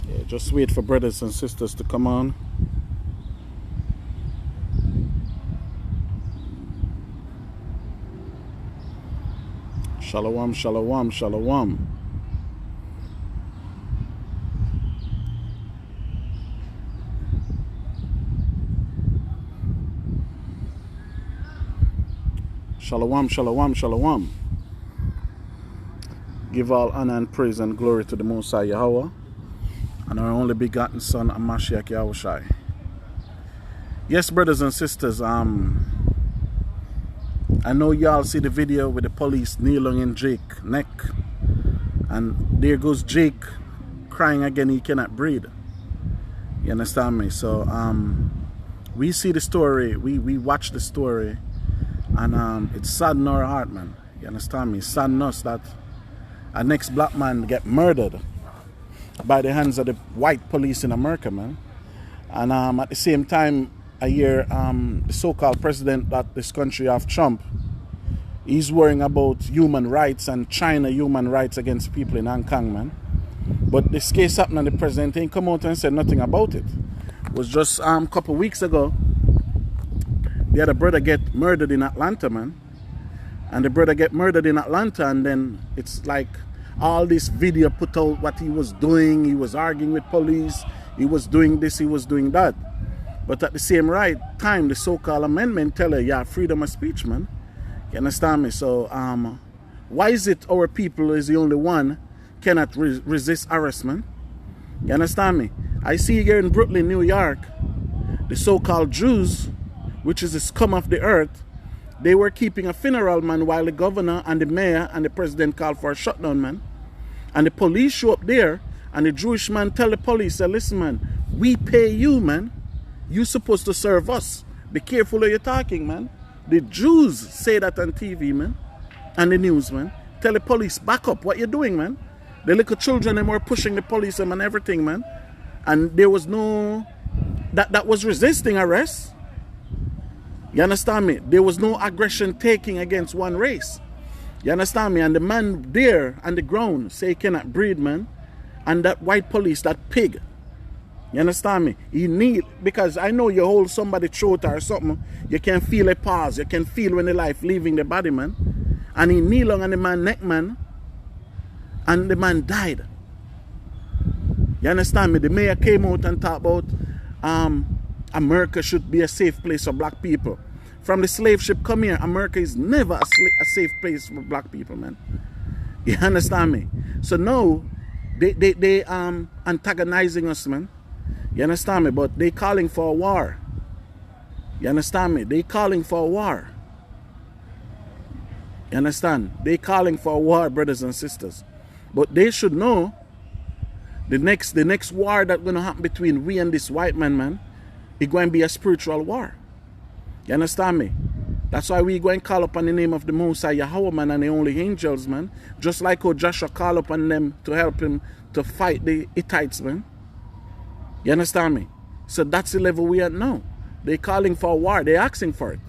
Yeah, just wait for brothers and sisters to come on. Shalom, shalom, shalom. Shalom, shalom, shalom. Give all honor and praise and glory to the Most High Yahweh and our only begotten Son, Mashiach Yahushai. Yes, brothers and sisters, I know y'all see the video with the police kneeling in Jake's neck. And there goes Jake crying again, he cannot breathe. You understand me? So we see the story, we watch the story, and it saddened our heart, man. You understand me? It saddened us that a next black man get murdered by the hands of the white police in America, man. And at the same time, I hear the so-called president that this country of Trump, he's worrying about human rights and China human rights against people in Hong Kong, man. But this case happened and the president ain't come out and said nothing about it. It was just a couple weeks ago, they had a brother get murdered in Atlanta, man. And the brother get murdered in Atlanta, and then it's like all this video put out what he was doing. He was arguing with police. He was doing this, he was doing that. But at the same time, the so-called amendment tell her, yeah, freedom of speech, man. You understand me? So why is it our people is the only one cannot resist arrest, man? You understand me? I see here in Brooklyn, New York, the so-called Jews, which is the scum of the earth, they were keeping a funeral, man, while the governor and the mayor and the president called for a shutdown, man. And the police show up there, and the Jewish man tell the police, say, listen, man, we pay you, man. You supposed to serve us. Be careful of your talking, man. The Jews say that on TV, man, and the news, man. Tell the police, back up, what you doing, man? The little children, them were pushing the police and everything, man. And there was no, that was resisting arrest. You understand me? There was no aggression taking against one race. You understand me? And the man there on the ground say he cannot breathe, man. And that white police, that pig. You understand me? He kneel, because I know you hold somebody's throat or something, you can feel a pause. You can feel when the life leaving the body, man. And he kneel on the man's neck, man. And the man died. You understand me? The mayor came out and talked about America should be a safe place for black people. From the slave ship come here, America is never a safe place for black people, man. You understand me? So now they antagonizing us, man. You understand me? But they calling for a war. You understand me? They calling for a war. You understand? They calling for a war, brothers and sisters. But they should know the next war that's gonna happen between we and this white man, it's going to be a spiritual war. You understand me? That's why we go and call upon the name of the Most High Yahweh, man, and the only angels, man. Just like how Joshua called upon them to help him to fight the Hittites, man. You understand me? So that's the level we at now. They're calling for a war. They're asking for it.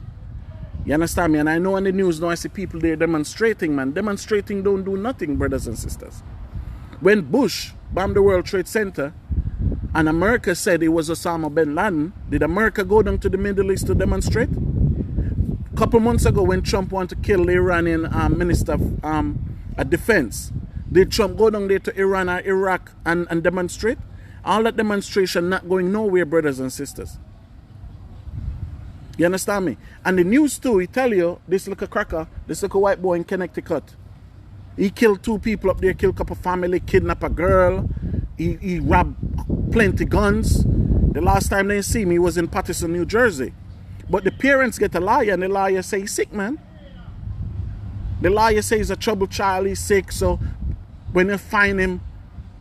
You understand me? And I know on the news now I see people there demonstrating, man. Demonstrating don't do nothing, brothers and sisters. When Bush bombed the World Trade Center, and America said it was Osama bin Laden, did America go down to the Middle East to demonstrate? A couple months ago when Trump wanted to kill the Iranian Minister of Defense, did Trump go down there to Iran or Iraq and demonstrate? All that demonstration not going nowhere, brothers and sisters. You understand me? And the news too, he tell you, this little cracker, this little white boy in Connecticut, he killed 2 people up there, killed a couple family, kidnapped a girl, he robbed plenty guns. The last time they see me was in Patterson, New Jersey. But the parents get a lawyer, and the lawyer say he's sick, man. The lawyer says he's a troubled child, he's sick, so when you find him,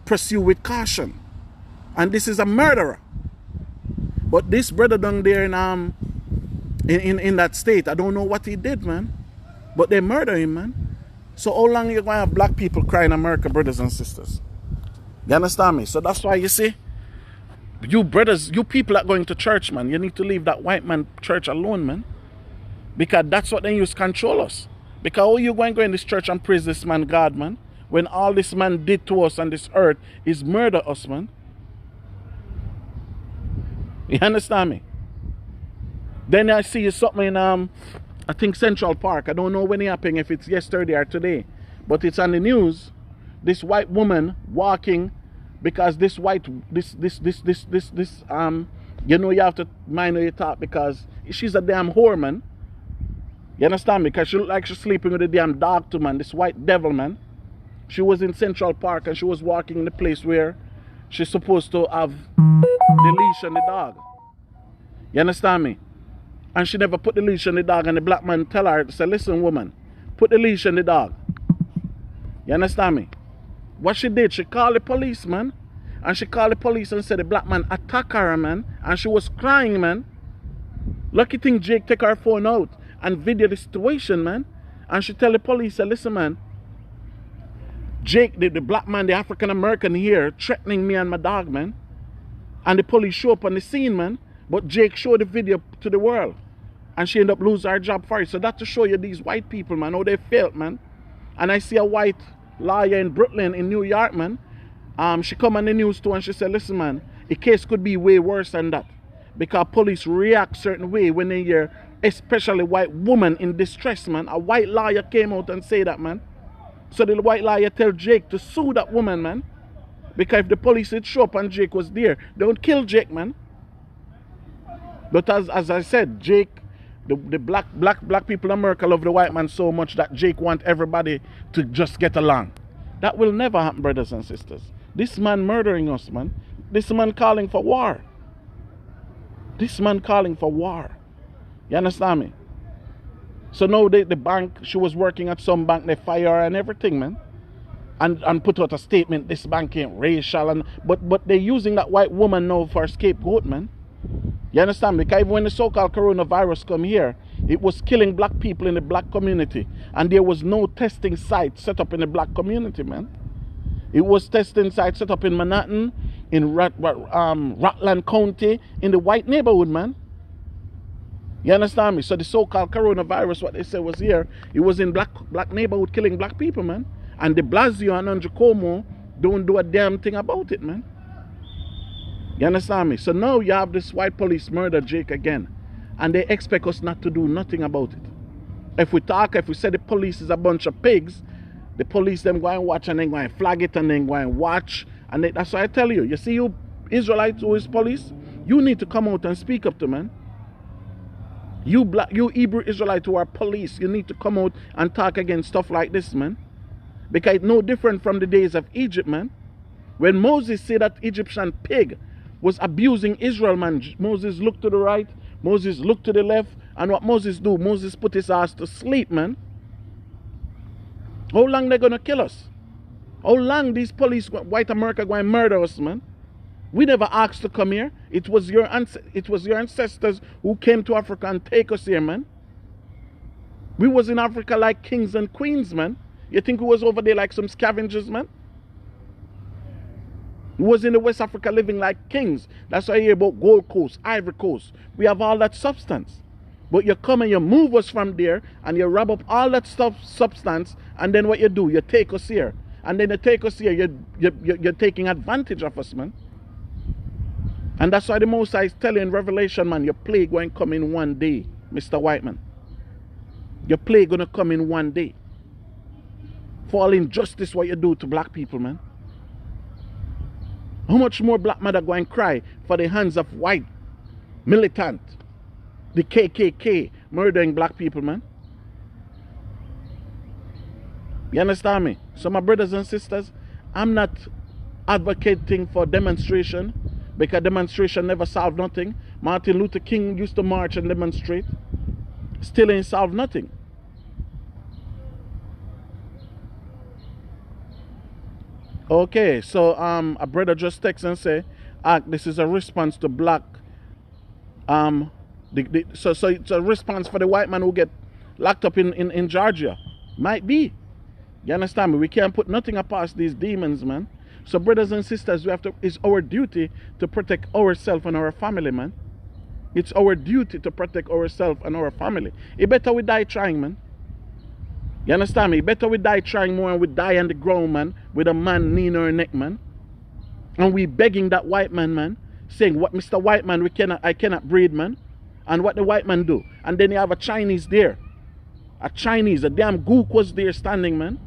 pursue with caution. And this is a murderer. But this brother down there in that state, I don't know what he did, man. But they murder him, man. So how long you going to have black people cry in America, brothers and sisters? You understand me? So that's why you see, you brothers, you people that going to church, man, you need to leave that white man church alone, man. Because that's what they use to control us. Because how you going to go in this church and praise this man God, man, when all this man did to us on this earth is murder us, man? You understand me? Then I see something in I think Central Park. I don't know when it happened, if it's yesterday or today, but it's on the news. This white woman walking, because this you know, you have to mind how you talk, because she's a damn whore, man. You understand me? Because she look like she's sleeping with a damn dog too, man. This white devil, man. She was in Central Park and she was walking in the place where she's supposed to have the leash on the dog. You understand me? And she never put the leash on the dog, and the black man tell her, say, listen, woman, put the leash on the dog. You understand me? What she did, she called the police, man. And she called the police and said the black man attacked her, man. And she was crying, man. Lucky thing Jake take her phone out and video the situation, man. And she tell the police, say, listen, man, Jake, the black man, the African American here, threatening me and my dog, man. And the police show up on the scene, man. But Jake showed the video to the world. And she ended up losing her job for it. So that to show you these white people, man, how they felt, man. And I see a white lawyer in Brooklyn, in New York, man. She come on the news too and she said, listen, man, the case could be way worse than that. Because police react certain way when they hear, especially white woman in distress, man. A white lawyer came out and say that, man. So the white lawyer tell Jake to sue that woman, man. Because if the police had show up and Jake was there, they would kill Jake, man. But as I said, Jake, the black people in America love the white man so much that Jake want everybody to just get along. That will never happen, brothers and sisters. This man murdering us, man. This man calling for war. This man calling for war. You understand me? So now the bank, she was working at some bank, they fire her and everything, man. And put out a statement, this bank ain't racial. But they're using that white woman now for a scapegoat, man. You understand me? Because even when the so-called coronavirus come here, it was killing black people in the black community. And there was no testing site set up in the black community, man. It was testing site set up in Manhattan, in Rutland County, in the white neighborhood, man. You understand me? So the so-called coronavirus, what they said was here, it was in black neighborhood killing black people, man. And de Blasio and Andrew Cuomo don't do a damn thing about it, man. You understand me? So now you have this white police murder Jake again. And they expect us not to do nothing about it. If we say the police is a bunch of pigs, the police them go and watch and then go and flag it and then go and watch. And that's why I tell you, you see you Israelites who is police, you need to come out and speak up to, man. You Hebrew Israelites who are police, you need to come out and talk against stuff like this, man. Because it's no different from the days of Egypt, man. When Moses said that Egyptian pig was abusing Israel, man, Moses looked to the right, Moses looked to the left, and what Moses do? Moses put his ass to sleep, man. How long they gonna kill us? How long these police, white America, going to murder us, man? We never asked to come here. It was your ancestors who came to Africa and take us here, man. We was in Africa like kings and queens, man. You think we was over there like some scavengers, man? We was in the West Africa living like kings. That's why I hear about Gold Coast, Ivory Coast. We have all that substance. But you come and you move us from there and you rub up all that substance, and then what you do, you take us here. And then you take us here, you're taking advantage of us, man. And that's why the Most High is telling in Revelation, man, your plague going to come in one day, Mr. Whiteman. Your plague going to come in one day. For all injustice what you do to black people, man. How much more black mother going to cry for the hands of white militant, the KKK murdering black people, man? You understand me? So my brothers and sisters, I'm not advocating for demonstration, because demonstration never solved nothing. Martin Luther King used to march and demonstrate. Still ain't solved nothing. Okay, so a brother just text and say, this is a response to black. So it's a response for the white man who get locked up in Georgia. Might be. You understand me? We can't put nothing past these demons, man. So brothers and sisters, it's our duty to protect ourselves and our family, man. It's our duty to protect ourselves and our family. It better we die trying, man. You understand me? Better we die trying more and we die on the ground, man, with a man knee in our neck, man. And we begging that white man, man, saying, what Mr. White man, I cannot breed, man. And what the white man do. And then you have a Chinese there. A Chinese, a damn gook was there standing, man.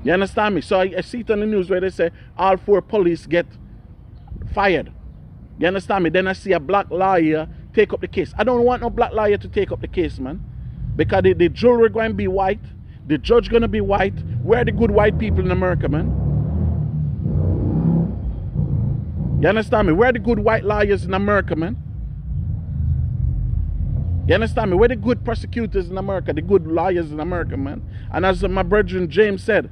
You understand me? So I see it on the news where they say all 4 police get fired. You understand me? Then I see a black lawyer take up the case. I don't want no black lawyer to take up the case, man. Because the jury going to be white. The judge going to be white. Where are the good white people in America, man? You understand me? Where are the good white lawyers in America, man? You understand me? Where are the good prosecutors in America? The good lawyers in America, man? And as my brethren James said,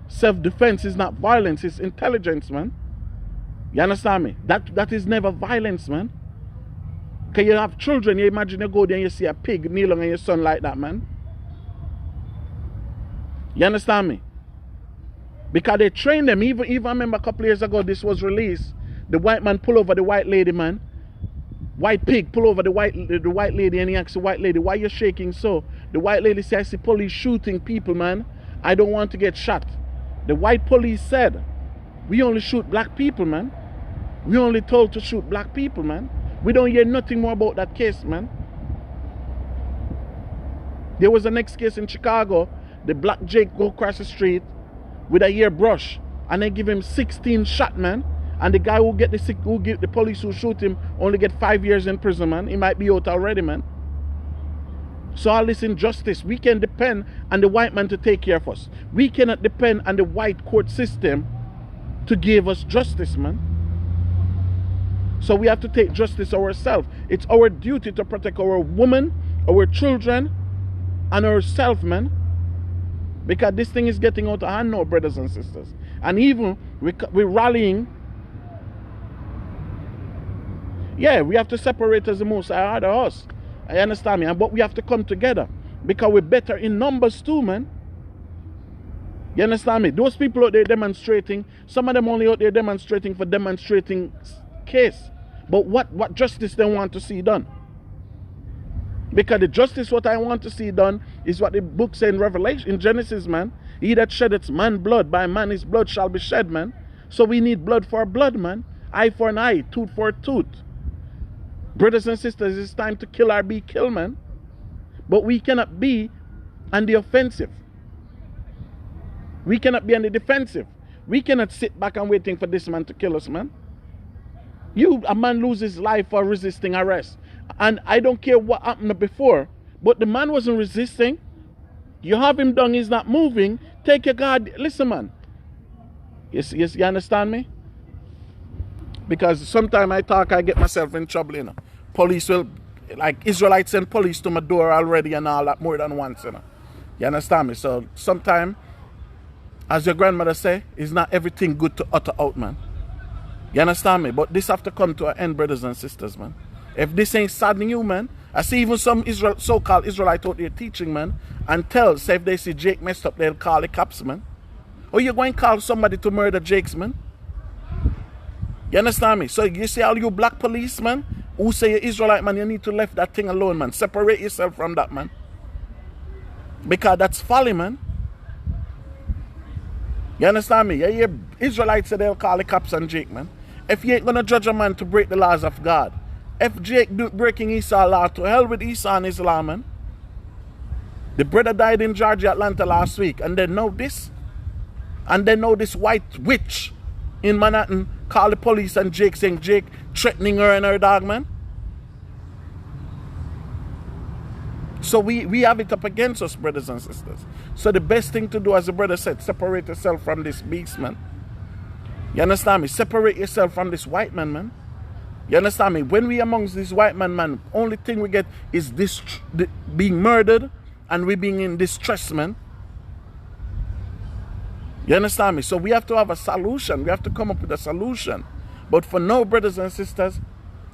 self-defense is not violence, it's intelligence, man. You understand me? That is never violence, man. Because you have children, you imagine you go there and you see a pig kneeling on your son like that, man. You understand me? Because they train them. Even I remember a couple of years ago, this was released. The white man pull over the white lady, man. White pig pull over the white lady, and he asks the white lady, why you shaking so? The white lady says, I see police shooting people, man. I don't want to get shot. The white police said, we only shoot black people, man. We only told to shoot black people, man. We don't hear nothing more about that case, man. There was a next case in Chicago. The black Jake go across the street with a hairbrush, and they give him 16 shot, man. And the guy the police who shoot him only get 5 years in prison, man. He might be out already, man. So all this injustice, we can depend on the white man to take care of us. We cannot depend on the white court system to give us justice, man. So we have to take justice ourselves. It's our duty to protect our women, our children, and ourselves, man. Because this thing is getting out of hand now, brothers and sisters. And even we're rallying. Yeah, we have to separate as the most out of us. I understand me. But we have to come together. Because we're better in numbers too, man. You understand me? Those people out there demonstrating, some of them only out there demonstrating for demonstrating case. But what justice they want to see done? Because the justice what I want to see done is what the book says in Revelation, in Genesis, man. He that sheddeth man blood, by man his blood shall be shed, man. So we need blood for blood, man. Eye for an eye, tooth for a tooth. Brothers and sisters, it's time to kill or be killed, man. But we cannot be on the offensive. We cannot be on the defensive. We cannot sit back and waiting for this man to kill us, man. A man loses life for resisting arrest. And I don't care what happened before, but the man wasn't resisting. You have him down, he's not moving. Take your guard. Listen, man. Yes, you understand me? Because sometimes I talk, I get myself in trouble, you know. Police will, like Israelites send police to my door already and all that more than once, you know. You understand me? So sometimes, as your grandmother say, it's not everything good to utter out, man. You understand me? But this have to come to an end, brothers and sisters, man. If this ain't saddening you, man, I see even some so-called Israelites out there teaching, man, and say if they see Jake messed up, they'll call the cops, man. Or you going to call somebody to murder Jake's, man? You understand me? So you see all you black policemen who say you're Israelite, man, you need to leave that thing alone, man. Separate yourself from that, man. Because that's folly, man. You understand me? You hear Israelites say they'll call the cops on Jake, man. If you ain't going to judge a man to break the laws of God, if Jake breaking Esau's law, to hell with Esau and his law, man. The brother died in Georgia, Atlanta last week, and then know this. And then know this white witch in Manhattan call the police and Jake saying Jake threatening her and her dog, man. So we have it up against us, brothers and sisters. So the best thing to do, as the brother said, separate yourself from this beast, man. You understand me? Separate yourself from this white man, man. You understand me? When we amongst this white man, only thing we get is this being murdered and we being in distress, man. You understand me? So we have to have a solution. We have to come up with a solution. But for now, brothers and sisters,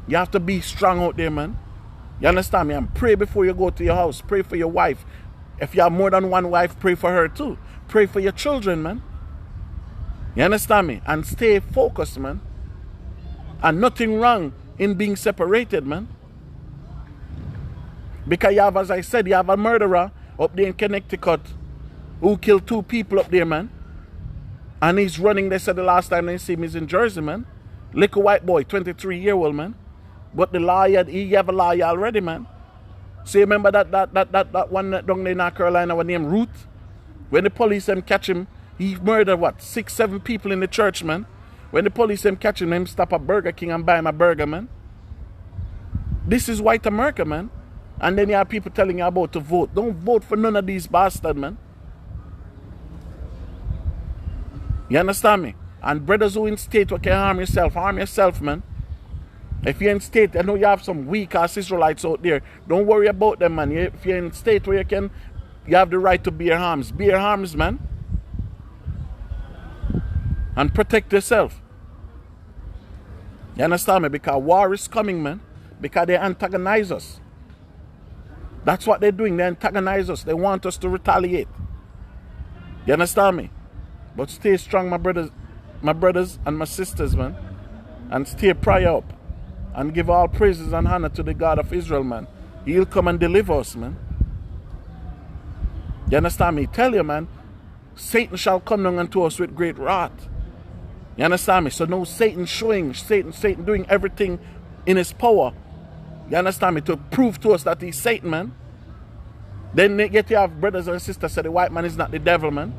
you have to be strong out there, man. You understand me? And pray before you go to your house. Pray for your wife. If you have more than one wife, pray for her too. Pray for your children, man. You understand me? And stay focused, man. And nothing wrong in being separated, man. Because you have, as I said, you have a murderer up there in Connecticut who killed 2 people up there, man. And he's running, they said the last time they see him is in Jersey, man. Little white boy, 23-year-old, man. But the lawyer, he have a lawyer already, man. So you remember that one down there in North Carolina was named Ruth? When the police them catch him, he murdered what, 6, 7 people in the church, man. When the police them catch him stop at Burger King and buy him a burger, man. This is white America, man. And then you have people telling you about to vote. Don't vote for none of these bastards, man. You understand me? And brothers who in state who can harm yourself, man. If you're in state, I know you have some weak ass Israelites out there. Don't worry about them, man. If you're in state where you have the right to bear arms. Bear arms, man. And protect yourself. You understand me? Because war is coming, man. Because they antagonize us. That's what they're doing. They antagonize us. They want us to retaliate. You understand me? But stay strong, my brothers and my sisters, man. And stay prayer up. And give all praises and honor to the God of Israel, man. He'll come and deliver us, man. You understand me? Tell you, man. Satan shall come down unto us with great wrath. You understand me? So no Satan Satan doing everything in his power. You understand me? To prove to us that he's Satan, man. Then you have brothers and sisters say the white man is not the devil, man.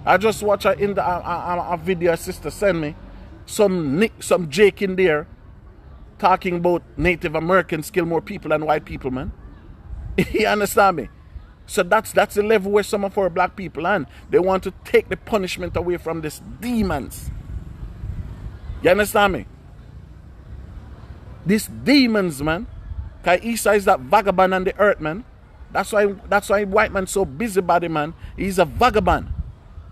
I just watched a video a sister sent me. Some Jake in there talking about Native Americans kill more people than white people, man. You understand me? So that's the level where some of our black people are. They want to take the punishment away from these demons. You understand me? These demons, man. Because Esau is that vagabond on the earth, man. That's why white man so busybody, man. He's a vagabond.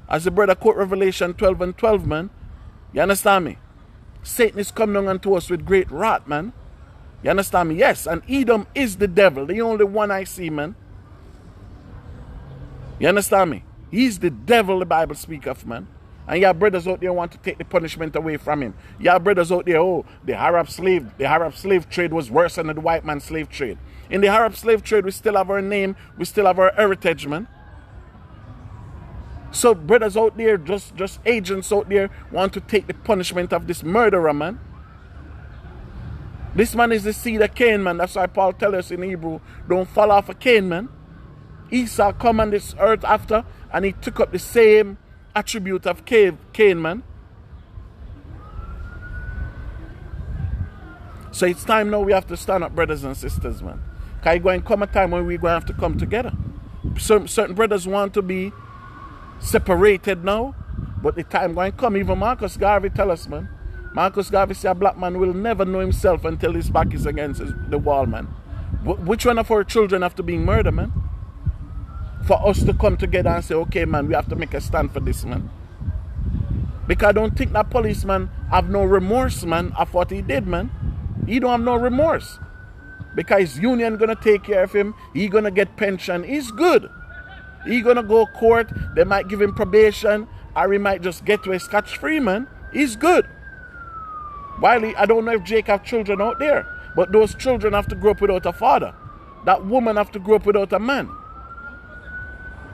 As the brother quote Revelation 12:12, man. You understand me? Satan is coming down unto us with great wrath, man. You understand me? Yes, and Edom is the devil, the only one I see, man. You understand me? He's the devil the Bible speaks of, man. And your brothers out there want to take the punishment away from him. Your brothers out there, oh, the Arab slave trade was worse than the white man's slave trade. In the Arab slave trade, we still have our name, we still have our heritage, man. So brothers out there, just agents out there, want to take the punishment of this murderer, man. This man is the seed of Cain, man. That's why Paul tells us in Hebrew, don't fall off of Cain, man. Esau come on this earth after, and he took up the same attribute of Cain, man. So it's time now we have to stand up, brothers and sisters, man. Because it's going to come a time when we're going to have to come together. Certain brothers want to be separated now, but the time going to come. Even Marcus Garvey tell us, man. Marcus Garvey say a black man will never know himself until his back is against the wall, man. Which one of our children have to be murdered, man? For us to come together and say, okay, man, we have to make a stand for this, man. Because I don't think that policeman have no remorse, man, of what he did, man. He don't have no remorse. Because his union going to take care of him. He going to get pension. He's good. He going to go court. They might give him probation. Or he might just get away scotch-free, man. He's good. Wiley, I don't know if Jake have children out there. But those children have to grow up without a father. That woman have to grow up without a man.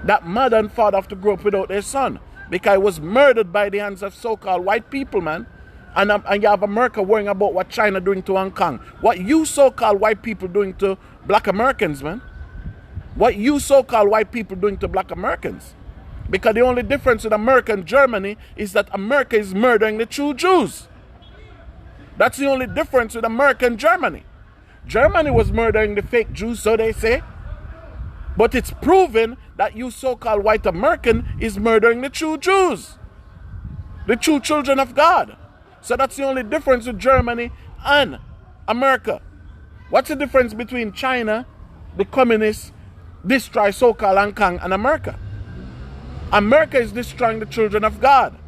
That mother and father have to grow up without their son. Because he was murdered by the hands of so-called white people, man. And you have America worrying about what China doing to Hong Kong. What you so-called white people doing to black Americans, man. What you so-called white people doing to black Americans. Because the only difference with America and Germany is that America is murdering the true Jews. That's the only difference with America and Germany. Germany was murdering the fake Jews, so they say. But it's proven that you so-called white American is murdering the true Jews. The true children of God. So that's the only difference with Germany and America. What's the difference between China, the communists, destroy so-called Hong Kong, and America? America is destroying the children of God.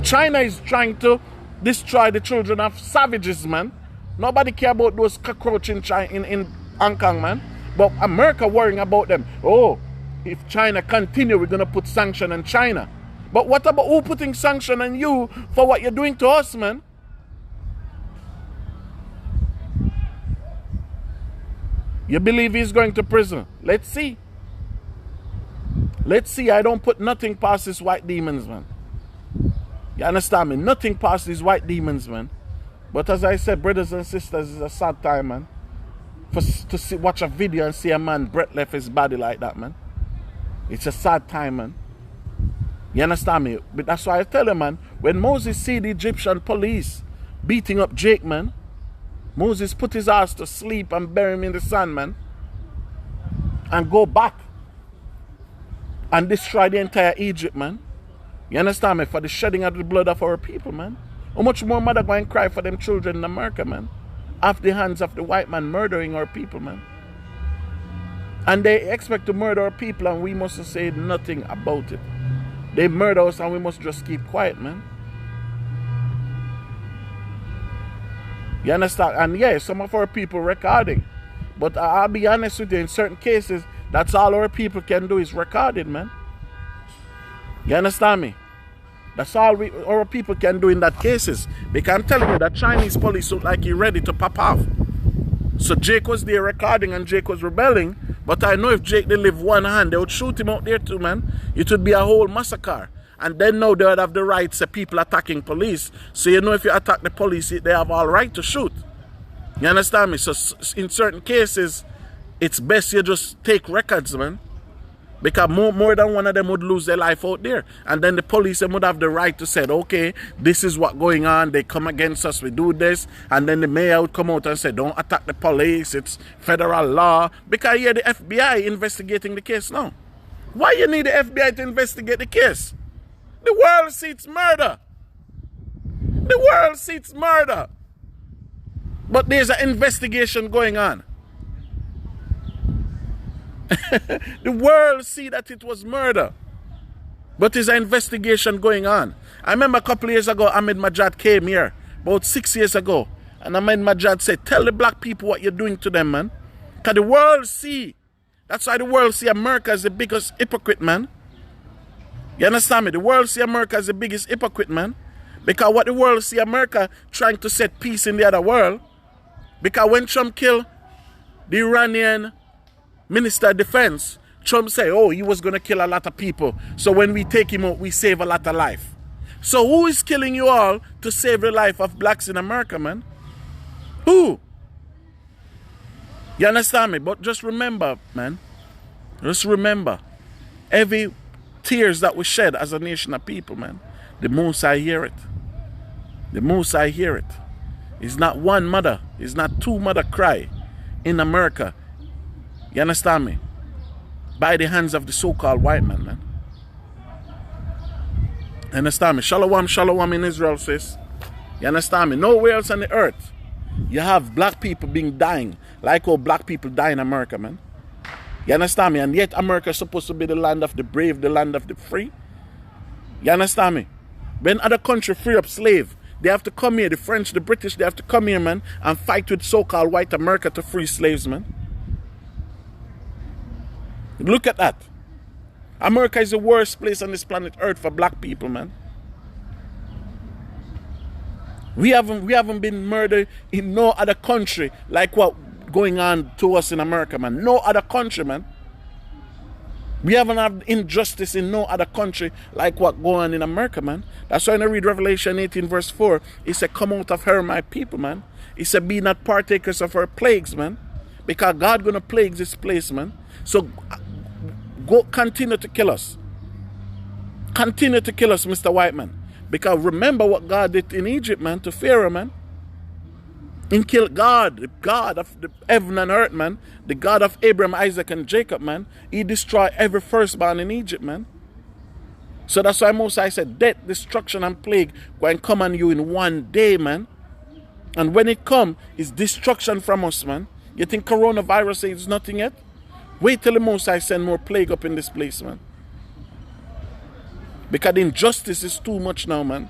China is trying to destroy the children of savages, man. Nobody care about those cockroaches in Hong Kong, man. But America worrying about them. Oh, if China continue, we're going to put sanction on China. But what about who putting sanction on you for what you're doing to us, man? You believe he's going to prison? Let's see. Let's see, I don't put nothing past these white demons, man. You understand me? Nothing past these white demons, man. But as I said, brothers and sisters, it's a sad time, man. Watch a video and see a man breath left his body like that, man. It's a sad time, man. You understand me? But that's why I tell him, man, when Moses see the Egyptian police beating up Jake, man, Moses put his ass to sleep and bury him in the sand, man, and go back and destroy the entire Egypt, man. You understand me? For the shedding of the blood of our people, man. How much more mother going to cry for them children in America, man? Off the hands of the white man murdering our people, man. And they expect to murder our people and we must say nothing about it. They murder us and we must just keep quiet, man. You understand? And yeah, some of our people recording. But I'll be honest with you, in certain cases, that's all our people can do is record it, man. You understand me? That's all our people can do in that cases. Because I'm telling you, that Chinese police look like he ready to pop off. So Jake was there recording and Jake was rebelling. But I know if Jake didn't live one hand, they would shoot him out there too, man. It would be a whole massacre. And then now they would have the rights of people attacking police. So you know if you attack the police, they have all right to shoot. You understand me? So in certain cases, it's best you just take records, man. Because more than one of them would lose their life out there. And then the police would have the right to say, okay, this is what's going on. They come against us, we do this. And then the mayor would come out and say, don't attack the police. It's federal law. Because you're the FBI investigating the case now. Why you need the FBI to investigate the case? The world sees murder. The world sees murder. But there's an investigation going on. The world see that it was murder. But there's an investigation going on. I remember a couple of years ago, Ahmed Majad came here, about 6 years ago. And Ahmed Majad said, tell the black people what you're doing to them, man. Because the world see. That's why the world see America as the biggest hypocrite, man. You understand me? The world see America as the biggest hypocrite, man. Because what the world see America trying to set peace in the other world. Because when Trump killed the Iranian Minister of Defense, Trump said, oh, he was going to kill a lot of people. So when we take him out, we save a lot of life. So who is killing you all to save the life of blacks in America, man? Who? You understand me? But just remember, man. Just remember. Every tears that we shed as a nation of people, man. The most I hear it. The most I hear it. It's not one mother. It's not two mother cry in America. You understand me? By the hands of the so-called white man, man. You understand me? Shalom, shalom in Israel, sis. You understand me? Nowhere else on the earth you have black people being dying like how black people die in America, man. You understand me? And yet America is supposed to be the land of the brave, the land of the free. You understand me? When other countries free up slaves, they have to come here. The French, the British, they have to come here, man, and fight with so-called white America to free slaves, man. Look at that. America is the worst place on this planet Earth for black people, man. We haven't been murdered in no other country like what going on to us in America, man. No other country, man. We haven't had injustice in no other country like what going on in America, man. That's why when I read Revelation 18 verse 4, it said, come out of her, my people, man. It said, be not partakers of her plagues, man. Because God gonna plague this place, man. So go continue to kill us. Continue to kill us, Mr. White Man. Because remember what God did in Egypt, man, to Pharaoh, man. He killed God, the God of the heaven and earth, man. The God of Abraham, Isaac, and Jacob, man. He destroyed every firstborn in Egypt, man. So that's why Moses said, death, destruction, and plague going to come on you in one day, man. And when it comes, it's destruction from us, man. You think coronavirus is nothing yet? Wait till the Moses send more plague up in this place, man. Because the injustice is too much now, man.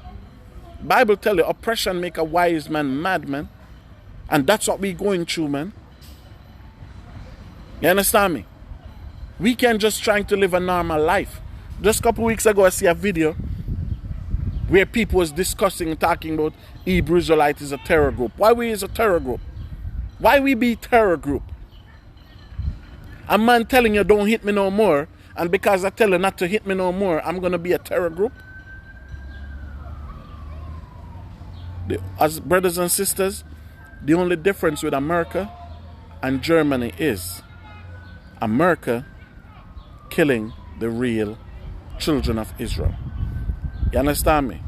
Bible tell you, oppression make a wise man mad, man. And that's what we're going through, man. You understand me? We can't just trying to live a normal life. Just a couple weeks ago, I see a video where people was discussing and talking about Hebrew Israelite is a terror group. Why we is a terror group? Why we be terror group? A man telling you don't hit me no more, And because I tell you not to hit me no more, I'm going to be a terror group? As brothers and sisters, the only difference with America and Germany is America killing the real children of Israel. You understand me?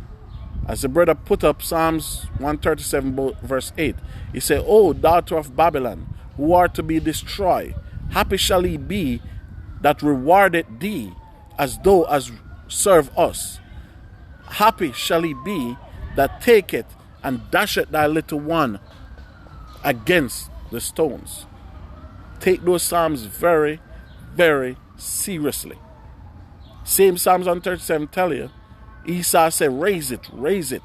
As the brother put up Psalms 137 verse 8, he said, "O daughter of Babylon, who are to be destroyed, happy shall he be that rewarded thee as thou as serve us. Happy shall he be that taketh and dasheth thy little one against the stones." Take those Psalms very, very seriously. Same Psalms 137 tell you, Esau said, raise it, raise it.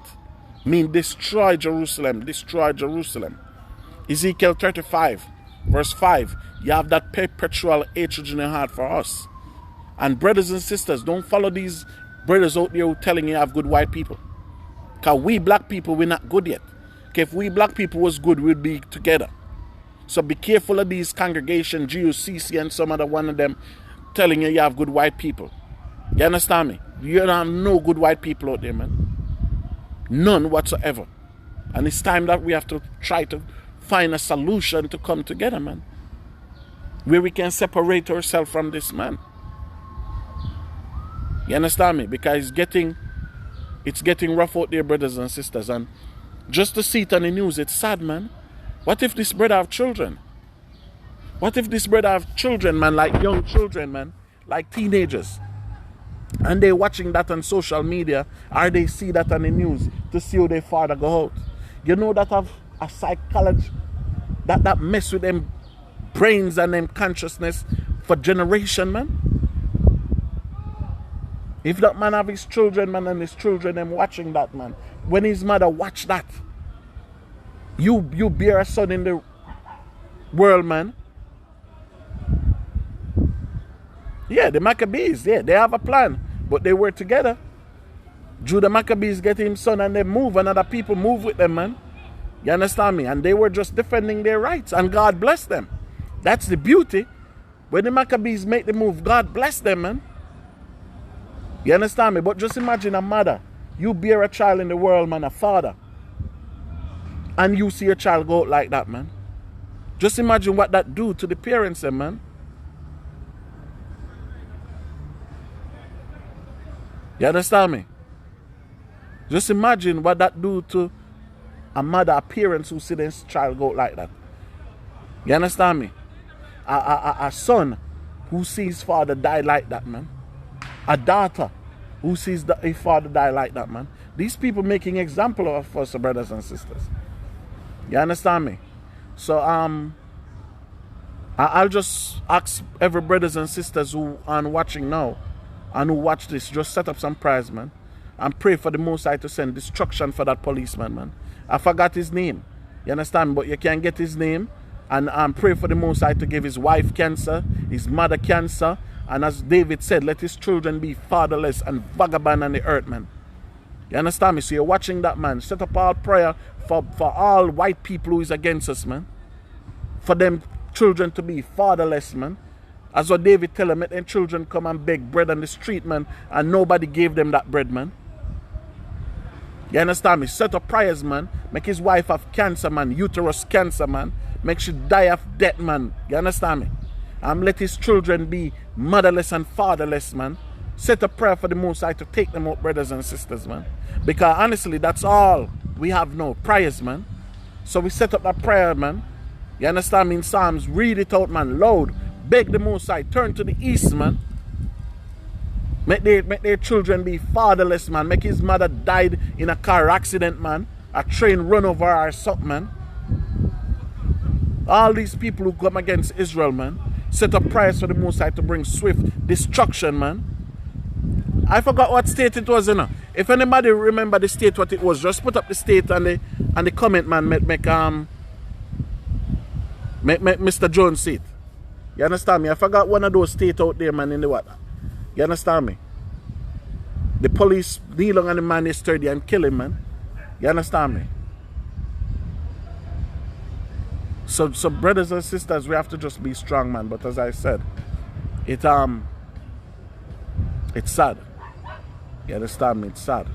Mean destroy Jerusalem, destroy Jerusalem. Ezekiel 35 verse 5, you have that perpetual hatred in your heart for us. And brothers and sisters, don't follow these brothers out there who telling you have good white people. Because we black people, we're not good yet. Okay, if we black people was good, we'd be together. So be careful of these congregation, GUCC and some other one of them telling you have good white people. You understand me? You don't have no good white people out there, man. None whatsoever. And it's time that we have to try to find a solution to come together, man. Where we can separate ourselves from this man. You understand me? Because it's getting rough out there, brothers and sisters. And just to see it on the news, it's sad, man. What if this brother have children? What if this brother have children, man, like young children, man, like teenagers? And they watching that on social media, or they see that on the news to see how their father go out. You know that have a psychology that mess with them brains and them consciousness for generation, man. If that man have his children, man, and his children them watching that, man, when his mother watch that, you bear a son in the world, man. Yeah, the Maccabees, yeah, they have a plan, but they work together. Judah Maccabees get him son and they move, and other people move with them, man. You understand me? And they were just defending their rights, and God bless them. That's the beauty. When the Maccabees make the move, God bless them, man. You understand me? But just imagine a mother. You bear a child in the world, man, a father. And you see your child go out like that, man. Just imagine what that do to the parents, man. You understand me? Just imagine what that do to a mother, a parents who see their child go out like that. You understand me? A son who sees father die like that, man. A daughter who sees a father die like that, man. These people making example of us, brothers and sisters. You understand me? So I'll just ask every brothers and sisters who are watching now and who watch this, just set up some prayers, man, and pray for the Most High to send destruction for that policeman, man. I forgot his name. You understand me? But you can get his name and pray for the Most High to give his wife cancer, his mother cancer, and as David said, let his children be fatherless and vagabond on the earth, man. You understand me? So you're watching that, man. Set up all prayer for all white people who is against us, man. For them children to be fatherless, man. As what David tell them, let them children come and beg bread on the street, man, and nobody gave them that bread, man. You understand me? Set up prayers, man. Make his wife have cancer, man. Uterus cancer, man. Make she die of death, man. You understand me? And let his children be motherless and fatherless, man. Set a prayer for the Most High to take them out, brothers and sisters, man. Because honestly, that's all we have now. Prayers, man. So we set up that prayer, man. You understand me? In Psalms, read it out, man. Loud. Beg the Most High. Turn to the east, man. Make their children be fatherless, man. Make his mother died in a car accident, man. A train run over her or something, man. All these people who come against Israel, man. Set up prayers for the Most High to bring swift destruction, man. I forgot what state it was, you know. If anybody remember the state what it was, just put up the state and the comment, man. Make Mr. Jones see it. You understand me? I forgot one of those states out there, man, in the water. You understand me? The police kneel on the man yesterday and kill him, man. You understand me? So brothers and sisters, we have to just be strong, man. But as I said, It's sad. You understand me? It's sad.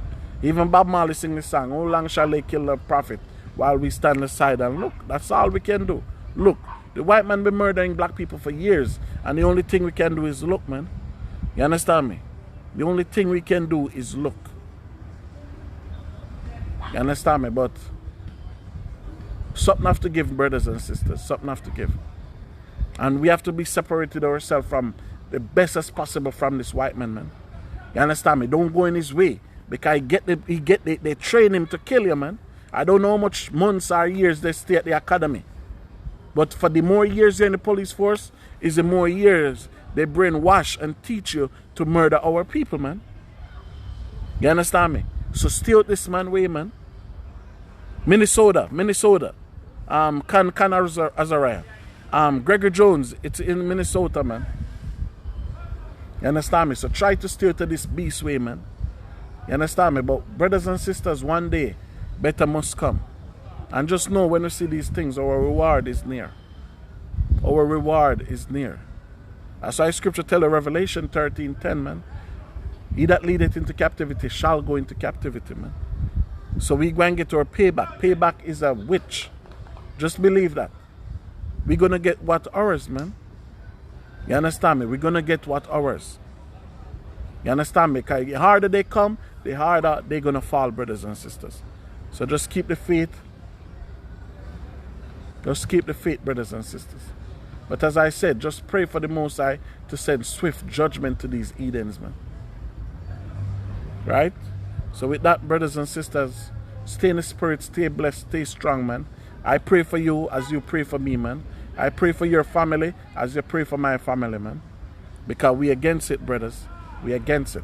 Even Bob Marley sing the song, how long shall they kill the prophet while we stand aside and look? That's all we can do. Look. The white man been murdering black people for years, and the only thing we can do is look, man. You understand me? The only thing we can do is look. You understand me? But something have to give, brothers and sisters. Something have to give. And we have to be separated ourselves from the best as possible from this white man. You understand me? Don't go in his way. Because they train him to kill you, man. I don't know how much months or years they stay at the academy. But for the more years you're in the police force, is the more years they brainwash and teach you to murder our people, man. You understand me? So stay out this man way, man. Minnesota. Can Azariah. Gregory Jones, it's in Minnesota, man. You understand me? So try to stay to this beast way, man. You understand me? But brothers and sisters, one day, better must come. And just know when we see these things, our reward is near. Our reward is near. That's why scripture tell you, Revelation 13:10, man. He that leadeth into captivity shall go into captivity, man. So we go and get our payback. Payback is a witch. Just believe that. We're going to get what ours, man. You understand me? We're going to get what ours. You understand me? Because the harder they come, the harder they're going to fall, brothers and sisters. So just keep the faith. Just keep the faith, brothers and sisters. But as I said, just pray for the Most High to send swift judgment to these Edens, man. Right? So with that, brothers and sisters, stay in the spirit, stay blessed, stay strong, man. I pray for you as you pray for me, man. I pray for your family as you pray for my family, man. Because we against it, brothers. We against it.